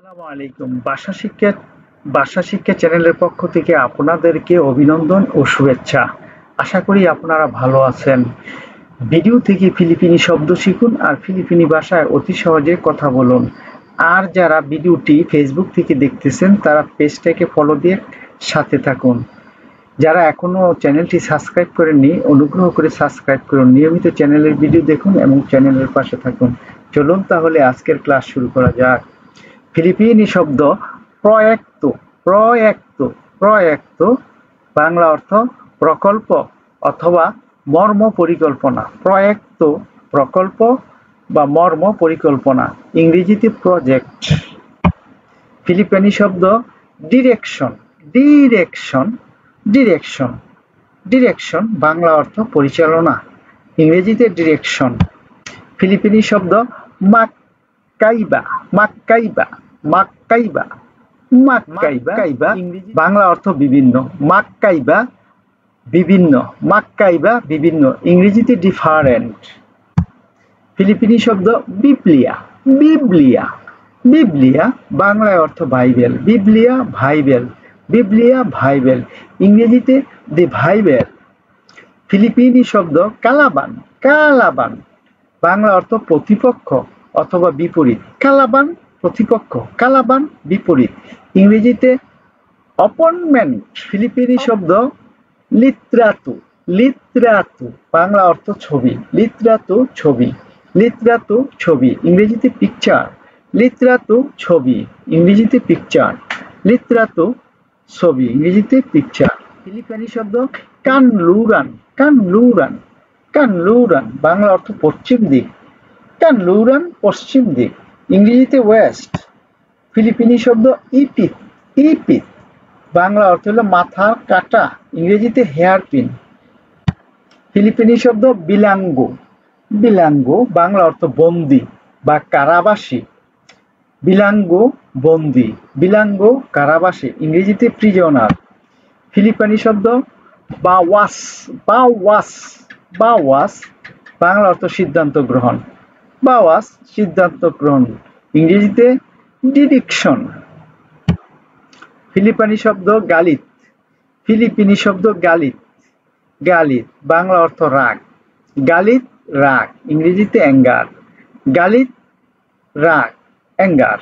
আসসালামু আলাইকুম। ভাষা শিক্ষা চ্যানেলের পক্ষ থেকে আপনাদেরকে অভিনন্দন ও শুভেচ্ছা। আশা করি আপনারা ভালো আছেন। ভিডিও থেকে ফিলিপিনি শব্দ শিখুন আর ফিলিপিনি ভাষায় অতি সহজে কথা বলুন। আর যারা ভিডিওটি ফেসবুক থেকে দেখতেছেন তারা পেজটাকে ফলো দিয়ে সাথে থাকুন। যারা এখনো চ্যানেলটি সাবস্ক্রাইব করেননি অনুগ্রহ করে সাবস্ক্রাইব করুন। নিয়মিত চ্যানেলের ভিডিও দেখুন এবং চ্যানেলের পাশে থাকুন। চলুন তাহলে আজকের ক্লাস শুরু করা যাক। ফিলিপিনি শব্দ প্রয়েক্তো প্রয়েক্তো প্রয়েক্তো বাংলা অর্থ প্রকল্প অথবা মর্ম পরিকল্পনা। প্রয়েক্তো প্রকল্প বা মর্ম পরিকল্পনা, ইংরেজিতে প্রজেক্ট। ফিলিপিনি শব্দ direction direction direction direction Bangla অর্থ পরিচালনা, ইংরেজিতে ডিরেকশন। ফিলিপিনি শব্দ মাক্কাইবা মাক্কাইবা মাক্কাইবা মাক্কাইবা বাংলা অর্থ বিভিন্ন। মাক্কাইবা বিভিন্ন, মাক্কাইবা বিভিন্ন, ইংরেজিতে ডিফারেন্ট। ফিলিপিনি শব্দ বিবলিয়া বিবলিয়া বিবলিয়া বাংলায় অর্থ বাইবেল। বিবলিয়া বাইবেল, বিবলিয়া বাইবেল, ইংরেজিতে দি বাইবেল। ফিলিপিনি শব্দ কালাবান কালাবান বাংলা অর্থ প্রতিপক্ষ অথবা বিপরীত। কালাবান প্রতিপক্ষ, কালাবান বিপরীত, ইংরেজিতে অপোনেন্ট। ফিলিপিনি শব্দ লিত্রাতু লিত্রাতু বাংলা অর্থ ছবি। লিত্রাতু ছবি, লিত্রাতু ছবি, ইংরেজিতে পিকচার। লিত্রাতু ছবি, ইংরেজিতে পিকচার। লিত্রাতু ছবি, ইংরেজিতে পিকচার। ফিলিপিনি শব্দ কানলুরান কানলুরান কানলুরান বাংলা অর্থ পশ্চিম দিক। কানলুরান পশ্চিম দিক, ইংরেজিতে ওয়েস্ট। ফিলিপিনি শব্দ ইপিত ইপিত বাংলা অর্থ হলো মাথার কাটা, ইংরেজিতে হেয়ার পিন। ফিলিপিনি শব্দ বিলাঙ্গো বিলাঙ্গো বাংলা অর্থ বন্দি বা কারাবাসী। বিলাঙ্গো বন্দি, বিলাঙ্গো কারাবাসী, ইংরেজিতে প্রিজনার। ফিলিপিনি শব্দ বাওয়াস বাওয়াস বাওয়াস বাংলা অর্থ সিদ্ধান্ত গ্রহণ। বাওয়াস সিদ্ধান্ত গ্রহণ, ইংরেজিতে ডিরেকশন। ফিলিপিনি শব্দ গালিত ফিলিপিনি শব্দ গালিত গালিত বাংলা অর্থ রাগ। গালিত রাগ, ইংরেজিতে অ্যাঙ্গার। গালিত রাগ, অ্যাঙ্গার।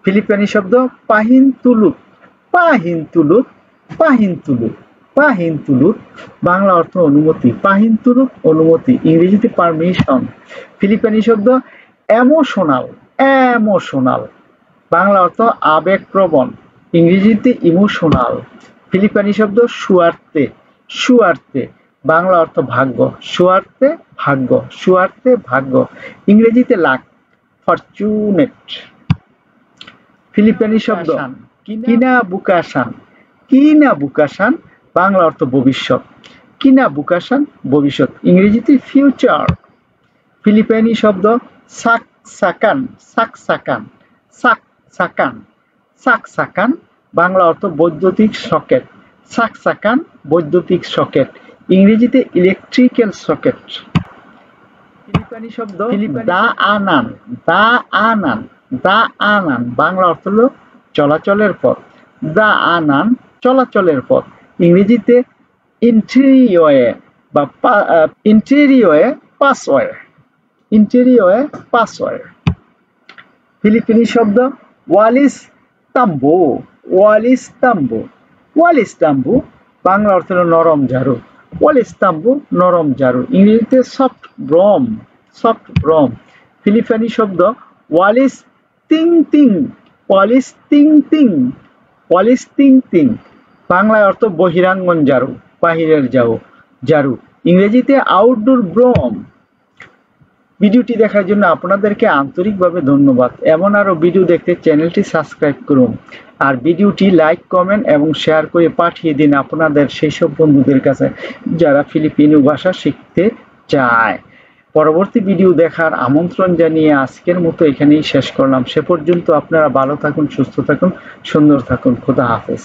ফিলিপিনি শব্দ পাহিন তুলুত পাহিন তুলুত পাহিন তুলুত পাহিন তুলুত বাংলা অর্থ অনুমতি। পাহিন তুলুত অনুমতি, ইংরেজিতে পারমিশন। ফিলিপিনি শব্দ এমোশনাল এমোশনাল বাংলা অর্থ আবেগপ্রবণ, ইংরেজিতে ইমোশনাল। ফিলিপিনি শব্দ সুয়ার্তে সুয়ার্তে বাংলা অর্থ ভাগ্য। সুয়ার্তে ভাগ্য, সুয়ার্তে ভাগ্য, ইংরেজিতে লাক, ফরচুনেট। ফিলিপিনি শব্দ কিনাবুকাসান কিনাবুকাসান বাংলা অর্থ ভবিষ্যৎ। কিনাবুকাসান ভবিষ্যৎ, ইংরেজিতে ফিউচার। ফিলিপিনি শব্দ সাকসাকান সাকসাকান সাকসাকান সাকসাকান বাংলা অর্থ বৈদ্যুতিক সকেট। সাকসাকান বৈদ্যুতিক সকেট, ইংরেজিতে ইলেকট্রিক্যাল সকেট। ফিলিপিনি শব্দ দা আনান দা আনান দা আনান বাংলা অর্থ হলো চলাচলের পথ। দা আনান চলাচলের পথ, ইংরেজিতে ইন্টেরিয়রে বা ইন্টেরিয়রে পাসওয়ে ইন্টেরিয়রে পাসওয়ে। ফিলিপিনি শব্দ ওয়ালিস তাম্বু ওয়ালিস তাম্বু ওয়ালিস তাম্বু বাংলা অর্থ হলো নরম ঝাড়ু। ওয়ালিস তাম্বু নরম ঝাড়ু, ইংরেজিতে সফট ব্রম সফট ব্রম। ফিলিপিনি শব্দ ওয়ালিস তিং তিং ওয়ালিস তিং তিং ওয়ালিস তিং তিং বাংলায় অর্থ বহিরাঙ্গন ঝাড়ু, বাহিরের ঝাড়ু, ইংরেজিতে আউটডোর ব্রম। ভিডিওটি দেখার জন্য আপনাদেরকে আন্তরিকভাবে ধন্যবাদ। এমন আরো ভিডিও দেখতে চ্যানেলটি সাবস্ক্রাইব করুন আর ভিডিওটি লাইক কমেন্ট এবং শেয়ার করে পাঠিয়ে দিন আপনাদের সেই সব বন্ধুদের কাছে যারা ফিলিপিনো ভাষা শিখতে চায়। পরবর্তী ভিডিও দেখার আমন্ত্রণ জানিয়ে আজকের মতো এখানেই শেষ করলাম। সে পর্যন্ত আপনারা ভালো থাকুন, সুস্থ থাকুন, সুন্দর থাকুন। খোদা হাফেজ।